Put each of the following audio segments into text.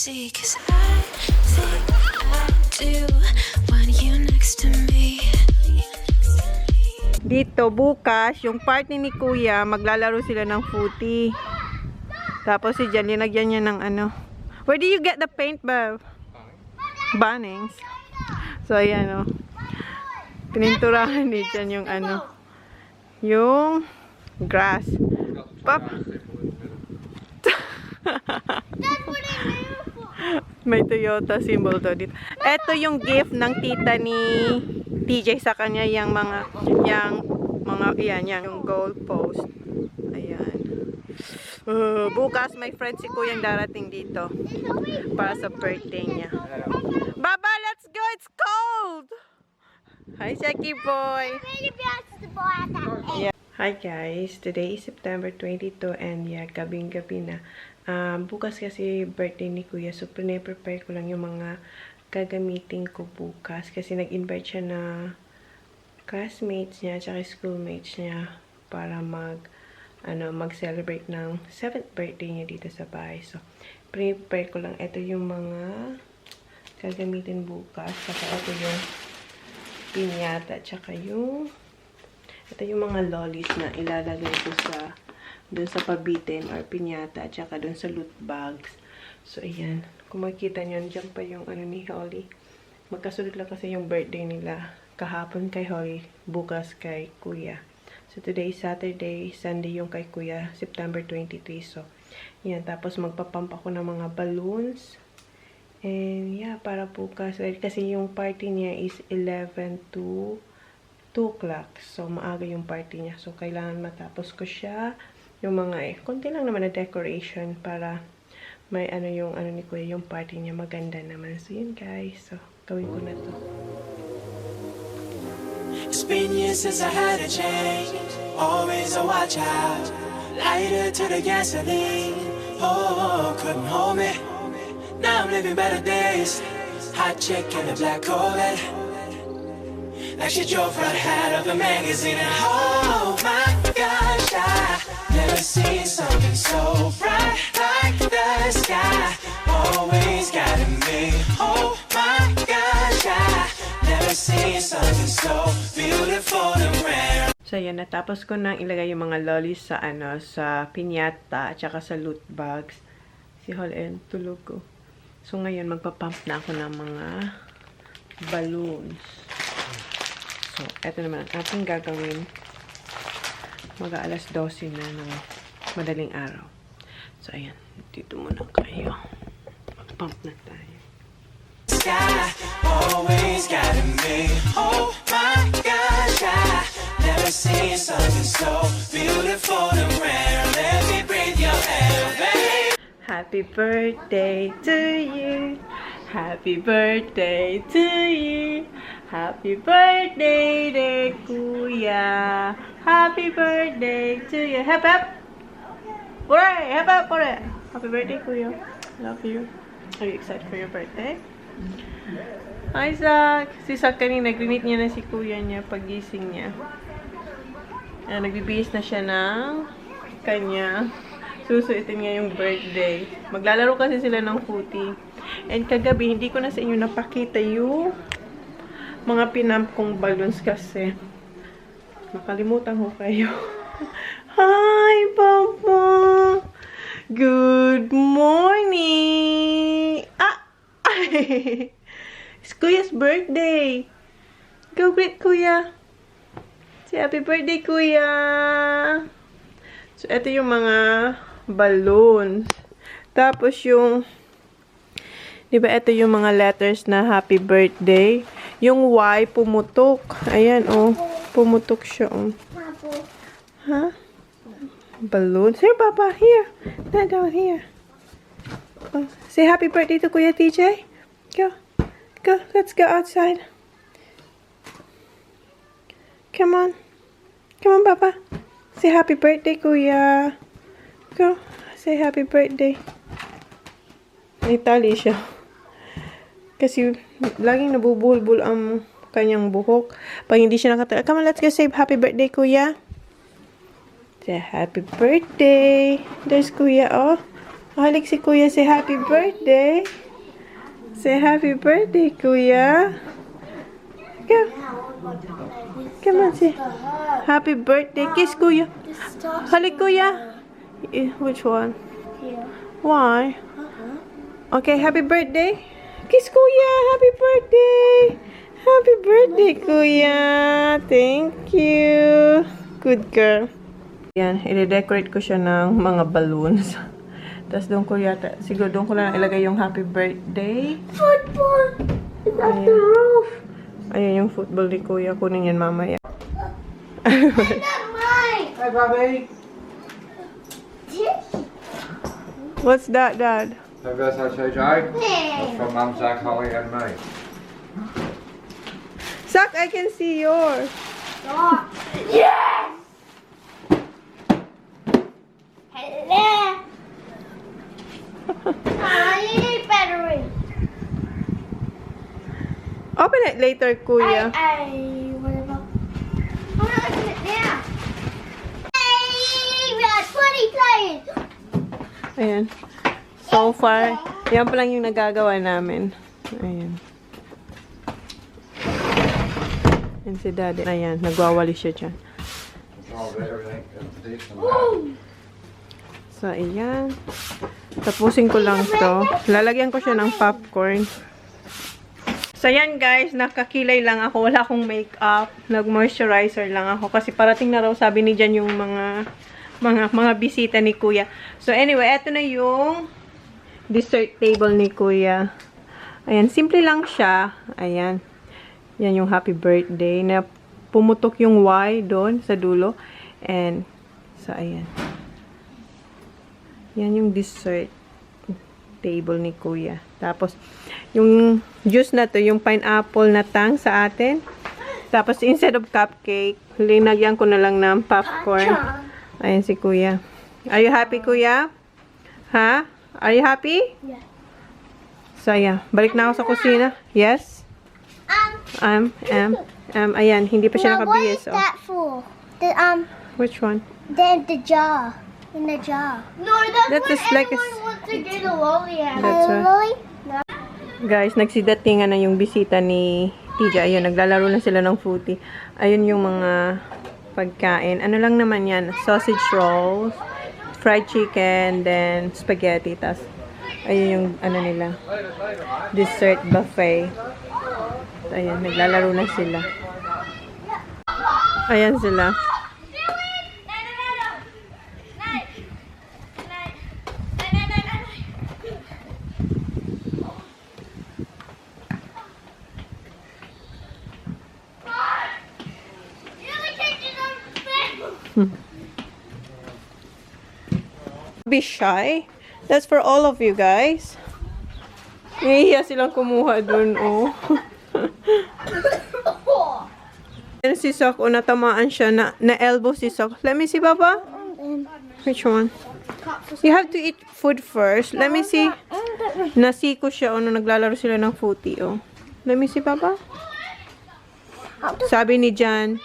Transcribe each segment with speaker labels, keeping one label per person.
Speaker 1: see, 'cause I think I do want you next to me.
Speaker 2: Dito, bukas, yung party ni Kuya, maglalaro sila ng footy. Tapos si Jan, linagyan niya ng ano. Where do you get the paint, Bev? Bannings. So, ayan, oh. Pininturahan ni Jan yung ano. Yung grass. Pop. May Toyota symbol to dito. Ito yung gift ng tita ni TJ sa kanya, yung mga yung gold post. Ayan. Bukas may friend si Kuyang darating dito para sa birthday niya. Baba, let's go! It's cold! Hi, Jackie boy! Yeah. Hi guys! Today is September 22 and yeah, gabing-gabi na. Bukas kasi birthday ni Kuya, so prepare ko lang yung mga gagamitin ko bukas kasi nag-invite siya na classmates niya at schoolmates niya para mag-celebrate ng 7th birthday niya dito sa bahay. So, prepare ko lang. Ito yung mga gagamitin bukas. Saka ito yung piñata. Tsaka ito yung mga lollies na ilalagay ko dun sa pabitin or piñata. Tsaka dun sa loot bags. So, ayan. Kung makikita nyo, dyan pa yung ni Holly. Magkasunod lang kasi yung birthday nila. Kahapon kay Holly, bukas kay Kuya. So, today is Saturday, Sunday yung kay Kuya, September 23. So, yan. Tapos, magpapump ako ng mga balloons. And, yeah, para bukas. Kasi yung party niya is 11 to 2 o'clock. So, maaga yung party niya. So, kailangan matapos ko siya. Yung mga, konti lang naman na decoration para may yung ni Kuya, yung party niya maganda naman. So, yun guys. So, gawin ko na to.
Speaker 3: It's been years since I had a change. Always a watch out. Lighter to the gasoline. Oh, couldn't hold me. Now I'm living better days. Hot chick in a black Corvette. Like she drove right out of a magazine. And oh my gosh, I never seen something so bright like the sky. Always guiding me. Oh my gosh, I never seen something so beautiful and rare.
Speaker 2: So, yan. Natapos ko nang ilagay yung mga lollies sa sa piñata at saka sa loot bags. Si Holly, tulog ko. So, ngayon, magpapump na ako ng mga balloons. So, eto naman ang ating gagawin. Mag-aalas 12 na ng madaling araw. So, ayan. Dito muna kayo. Mag-pump na tayo.
Speaker 3: Sky, always guiding me. Oh my gosh, I never seen something so beautiful and rare. Let me breathe your air, babe.
Speaker 2: Happy birthday to you. Happy birthday to you. Happy birthday, dear Kuya. Happy birthday to you. Hep hep. Hooray! Hep hep, hooray! Happy birthday, Kuya. Love you. Are you excited for your birthday? Hi, Zach. Si Zach kanina, nag-greet niya na si Kuya niya pagising niya. Nagbibihis na siya ng kanya. Susuitin niya yung birthday. Maglalaro kasi sila ng footy. And kagabi, hindi ko na sa inyo napakita yung mga pinamp kong balloons kasi nakalimutan ko kayo. Hi, Papa! Good morning! It's Kuya's birthday! Go greet Kuya! Say happy birthday, Kuya! So, ito yung mga balloons. Tapos yung, diba ito yung mga letters na happy birthday. Yung Y, pumutok. Ayan, oh. Pumutok siya, oh. Huh? Balloons. Here, Papa. Here. Not down here. Oh. Say happy birthday to Kuya TJ. Go. Go. Let's go outside. Come on. Come on, Papa. Say happy birthday, Kuya. Go. Say happy birthday. Itali siya. Kasi laging nabubuhol-buhol ang kanyang buhok. Pag hindi siya nakatala. Come on, let's go say happy birthday, Kuya. Say happy birthday. There's Kuya, oh. Halik si Kuya, say happy birthday. Say happy birthday, Kuya. Come. Come on, say happy birthday. Kiss Kuya. Halik Kuya. Which one? Why? Okay, happy birthday. Kiss Kuya. Happy birthday. Happy birthday, Kuya. Thank you. Good girl. Yan, i-decorate ko siya ng mga balloons. Tapos doon ko yata, siguro doon ko lang ilagay yung happy birthday.
Speaker 4: Football is at the roof.
Speaker 2: Ayan yung football ni Kuya. Kunin yan mamaya.
Speaker 4: Not mine.
Speaker 3: Hey, Bobby.
Speaker 2: What's that, Dad?
Speaker 5: Happy birthday, CJ. That's from Mum, Zach, Holly, and me.
Speaker 2: Zach, I can see yours.
Speaker 4: Yes. Hello. You need battery.
Speaker 2: Open it later, Kuya.
Speaker 4: What about? I'm not open it now. Hey, we got 20 players.
Speaker 2: Ayan. So far, yan pa lang yung nagagawa namin. Ayan. Yan si Daddy. Ayan, nagwawali siya dyan.
Speaker 5: Everything, decent.
Speaker 2: So, ayan. Tapusin ko lang to. Lalagyan ko siya ng popcorn. So, ayan guys. Nakakilay lang ako. Wala akong makeup. Nag-moisturizer lang ako. Kasi parating na raw, sabi ni Jan, yung mga bisita ni Kuya. So, anyway, eto na yung dessert table ni Kuya. Ayan, simple lang siya. Ayan. Yan yung happy birthday. Na pumutok yung Y doon sa dulo. And, so, ayan. Yan yung dessert table ni Kuya. Tapos, yung juice na to, yung pineapple na tang sa atin. Tapos, instead of cupcake, linagyan ko na lang ng popcorn. Ayan si Kuya. Are you happy, Kuya? Ha? Are you happy?
Speaker 4: Yeah.
Speaker 2: So, yeah. Balik na ako sa kusina. Yes? Ayan. Hindi pa siya
Speaker 4: Now, what is
Speaker 2: nakabihis. Oh.
Speaker 4: that for?
Speaker 2: Which one?
Speaker 4: The jar. In the jar. No, that's
Speaker 2: That is
Speaker 4: when
Speaker 2: like a
Speaker 4: everyone wants to get a lolly out.
Speaker 2: That's right.
Speaker 4: Lolly?
Speaker 2: Guys, nagsidatingan na yung bisita ni Tija. Ayun, naglalaro na sila ng footy. Ayun yung mga pagkain. Ano lang naman yan? Sausage rolls, fried chicken, then spaghetti. Tas, ayun yung ano nila. Dessert buffet. Ayun, naglalaro na sila. Ayan sila. Be shy. That's for all of you guys. Nahihiya silang kumuha dun, oh. Yan si Sok, oh, natamaan siya, na-elbow si Sok. Let me see, Papa. Which one? You have to eat food first. Let me see. Nasiko siya, oh, nung naglalaro sila ng footy, oh. Let me see, Papa. Sabi ni Jan,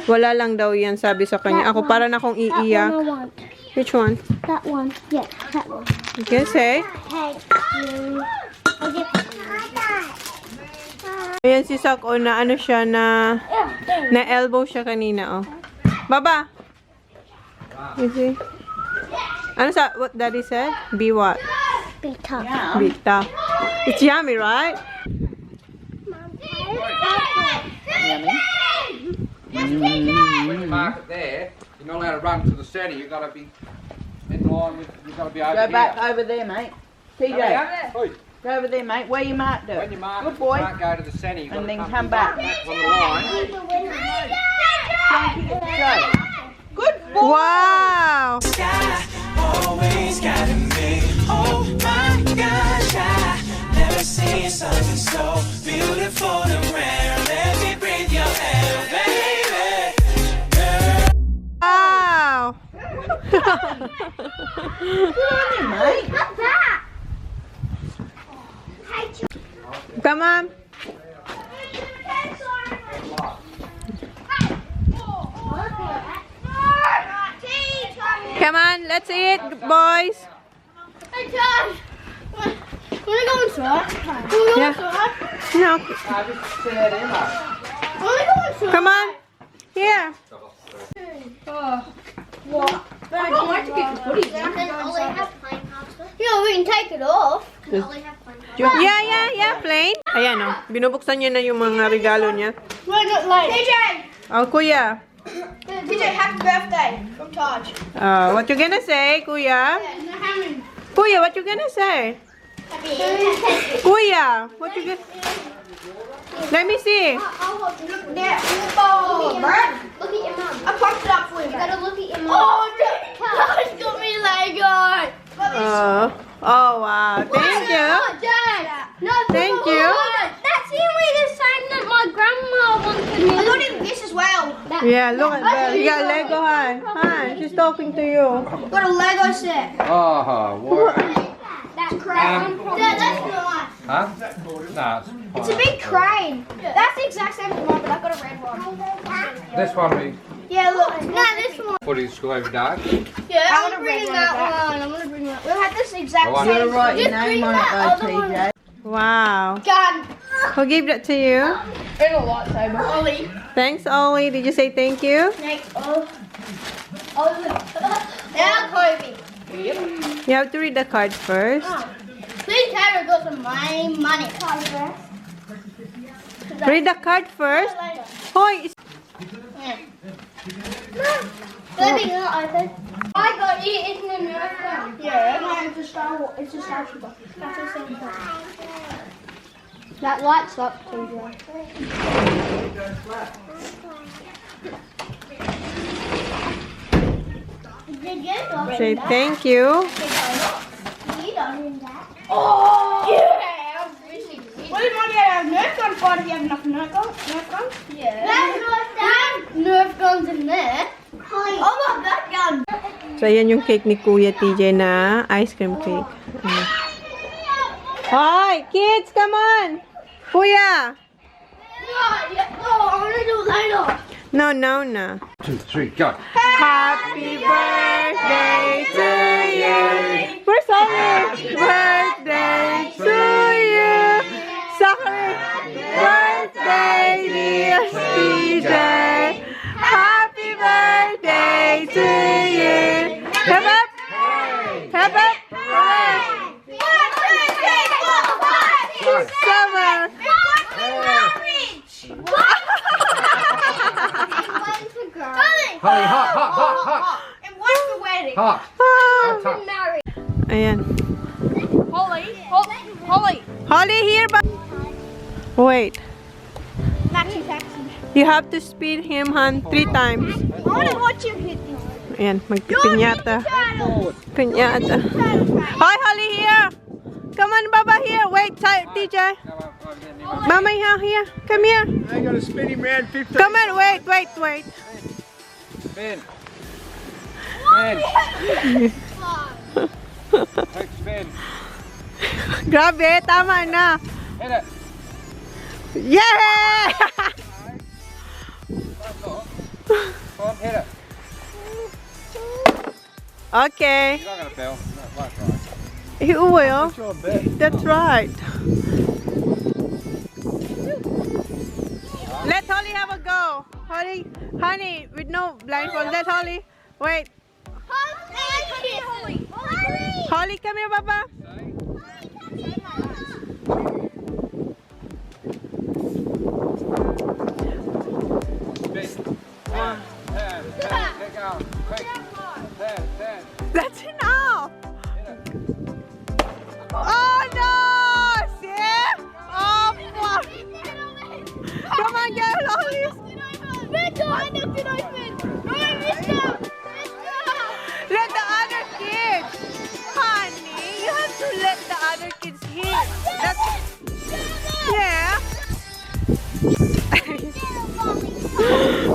Speaker 2: wala lang daw yan, sabi sa kanya. Ako, para na akong iiyak.
Speaker 4: That one I want.
Speaker 2: Which one?
Speaker 4: That one. Yeah, that one.
Speaker 2: You can say.
Speaker 4: Thank you. Okay.
Speaker 2: Ayan si Sok, oh, na ano siya, na-elbow siya kanina, oh. Baba! You see? Ano sa, what Daddy said? Be what?
Speaker 4: Be tough.
Speaker 2: Be tough. It's yummy, right?
Speaker 5: When you mark it there, you're not allowed to run to the centre. You've got to be in line with. You've got to be over
Speaker 6: Go
Speaker 5: here.
Speaker 6: back over there, mate. TJ,
Speaker 5: Oi,
Speaker 6: go over there, mate. Where you marked
Speaker 5: when
Speaker 6: it.
Speaker 5: you mark,
Speaker 6: Good boy.
Speaker 5: you can't go to the centre. You've got
Speaker 6: And
Speaker 5: to
Speaker 6: then come back.
Speaker 5: on the line.
Speaker 6: Go. Good boy.
Speaker 2: Wow!
Speaker 3: Sky always guiding me. Oh my gosh, I never seen something so beautiful and rare. Let me breathe your air, baby.
Speaker 2: Wow!
Speaker 6: Mate.
Speaker 4: What's that?
Speaker 2: Come on. Come on, let's eat, boys.
Speaker 4: Hey, Josh. Wanna go inside? Wanna go
Speaker 2: Yeah.
Speaker 4: inside?
Speaker 2: No.
Speaker 5: just said Emma.
Speaker 4: Wanna go inside?
Speaker 2: Come on. Here.
Speaker 4: What? I can't wait to get the footy. Yeah, we can take it off.
Speaker 2: Yeah, plain. Ayan, oh. Binubuksan niya na yung mga regalo niya.
Speaker 4: We're not late. TJ!
Speaker 2: Oh, kuya.
Speaker 4: TJ, happy birthday from Taj.
Speaker 2: What you gonna say, kuya? Kuya, what you gonna say? Kuya, what you gonna... Let me see.
Speaker 4: Look there. Oh, Brad. Look at your mom. I popped it up for you. You gotta look at your mom. Oh, Taj got me Lego.
Speaker 2: Oh, wow. Thank you.
Speaker 4: No,
Speaker 2: Thank you.
Speaker 4: That's the only the sign that my grandma wanted me. I got him this as well.
Speaker 2: Yeah, look at that. You got Lego, Han. Han, she's talking to you.
Speaker 4: Got a Lego set.
Speaker 5: Oh, what?
Speaker 4: That's crane. Dad, that's nice.
Speaker 5: Huh? No,
Speaker 4: It's a big crane. That's the exact same as mine, but I got a red one.
Speaker 5: this one we
Speaker 4: Yeah, look. No, this one.
Speaker 5: put in school every day.
Speaker 4: Yeah, I'm gonna bring that one. I'm gonna bring that. We'll have this exact
Speaker 5: Oh, I
Speaker 4: same.
Speaker 5: gotta
Speaker 6: write your
Speaker 4: Just
Speaker 6: name
Speaker 4: bring
Speaker 6: on it
Speaker 4: that
Speaker 6: though,
Speaker 4: other one.
Speaker 6: TJ.
Speaker 2: Wow.
Speaker 4: God.
Speaker 2: Who gave that to you?
Speaker 4: And a lightsaber. Ollie.
Speaker 2: Thanks, Ollie. Did you say thank you?
Speaker 4: Next. Now Kobe.
Speaker 2: You have to read the card first.
Speaker 4: Please have it got some money.
Speaker 2: Read the card first. Hoy,
Speaker 4: Baby, you not open. I got it in the Nerf gun. Yeah, no, it's a Star Wars. It's a Star Trooper. That's the same thing. That lights up, TJ.
Speaker 2: say thank you.
Speaker 4: Oh! Yeah! What did Mommy have a Nerf gun for? Do you have enough Nerf guns? Yeah. Nerf guns in there. I love that gun.
Speaker 2: So, yan yung cake ni Kuya TJ na ice cream cake. Hi, kids, come on. Kuya.
Speaker 4: Oh, I want to do it later.
Speaker 2: No.
Speaker 5: 2, 3, go.
Speaker 2: Happy birthday to you. Where's Ollie? Birthday to you. Sorry. Birthday, dear TJ. Happy birthday to you. Hip up. Hip up. Summer.
Speaker 5: Holly, hot.
Speaker 4: And what's the wedding?
Speaker 5: Hot.
Speaker 2: Ah.
Speaker 4: Married.
Speaker 2: Ayan.
Speaker 4: Holly.
Speaker 2: Holly here, but wait.
Speaker 4: Taxi.
Speaker 2: You have to speed him, Han, 3 times.
Speaker 4: I want to watch you hit this.
Speaker 2: Ayan, magpipinyata. Pinyata. Hi, Holly here. Come on, Baba here. Wait, TJ. Mama here. Come here.
Speaker 5: I got to spin him round 50.
Speaker 2: Come on, wait.
Speaker 5: Spin. Quick spin.
Speaker 2: Grabe, tama na.
Speaker 5: Hit it.
Speaker 2: Yeah!
Speaker 5: Come on, hit it.
Speaker 2: Okay.
Speaker 5: You're not going to fail. That's right.
Speaker 2: You will.
Speaker 5: That's your bet.
Speaker 2: That's right. Let Holly have a go. Honey, with no blindfold. Let Holly. Wait. Holly, come here, Baba.
Speaker 5: Spin. 1, 10, kick out. Quick. 10.
Speaker 2: That's enough.
Speaker 5: Hit it.
Speaker 2: Oh no! See? Oh fuck! Come on, girl, Holly. Let the other kids. Honey, you have to let the other kids hit. That's yeah.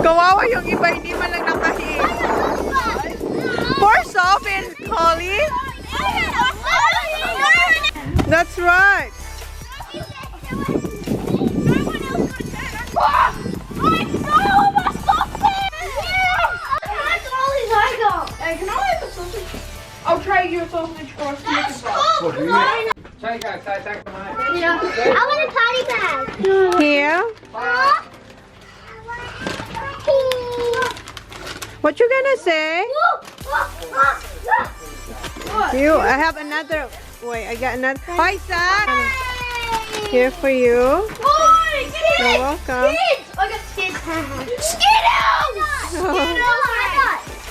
Speaker 2: Kawawa yung iba, hindi man lang nakahit. Pour soft in, Holly. That's right.
Speaker 4: Hey, can I have a sausage? I'll trade you a sausage. or a snippet box.
Speaker 5: Take go, say thanks to mate.
Speaker 4: I want a party bag.
Speaker 2: Here? What you gonna say? I have another. Wait, I got another. Hi, son. Here for you. You're welcome.
Speaker 4: Kids! I got Skittles! Skittles!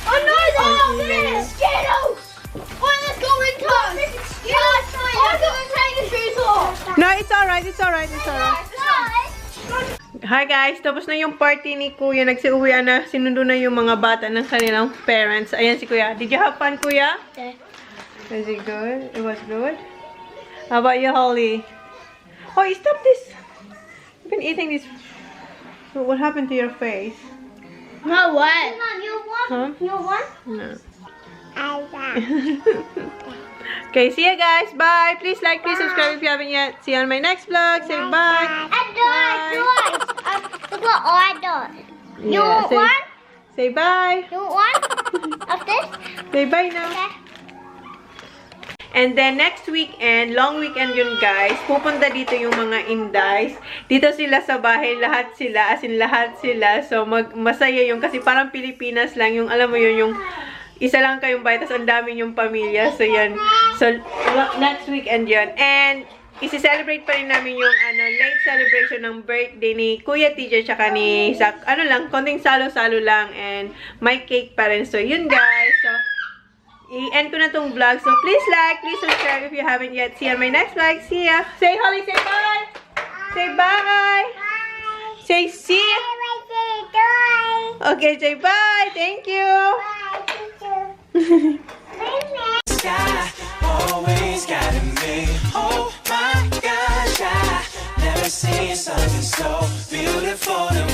Speaker 4: Oh no, they're Skittles! Oh, let's go in cars! Skittles! I got the trainer shoes off!
Speaker 2: No, it's alright. It's alright. It's alright. Hi guys, tapos na yung party ni Kuya. Nagsiuwian na, sinundo na yung mga bata ng kanilang parents. Ayan si Kuya. Did you have fun, Kuya?
Speaker 4: Yeah.
Speaker 2: Was it good? It was good? How about you, Holly? Oh, stop this! You've been eating this. What happened to your face?
Speaker 4: No way. Mom, you want?
Speaker 2: Huh?
Speaker 4: You want?
Speaker 2: No.
Speaker 4: I want.
Speaker 2: Okay, see you guys. Bye. Please like, please subscribe if you haven't yet. See you on my next vlog. Say bye.
Speaker 4: And doors. Look what I got. You
Speaker 2: Yeah,
Speaker 4: want one?
Speaker 2: Say bye.
Speaker 4: You want one? Of this?
Speaker 2: Say bye now.
Speaker 4: Okay.
Speaker 2: And then next weekend, long weekend yun guys, pupunta dito yung mga Indies. Dito sila sa bahay, lahat sila, as in lahat sila. So masaya yung kasi parang Pilipinas lang yung, alam mo yun, yung isa lang kayong bahay, tas ang dami yung pamilya. So yan. So next weekend yun. And isi-celebrate pa rin namin yung late celebration ng birthday ni Kuya TJ tsaka ni Zach. Ano lang, konting salo-salo lang and may cake pa rin. So yun guys. So i-end ko na tong vlog. So, please like, please subscribe if you haven't yet. See you on my next vlog. See ya. Say, Holly, say bye. Say bye. Say see ya. Okay, say bye. Thank you.
Speaker 3: Sky always guiding me. Oh my gosh, I never seen something so beautiful.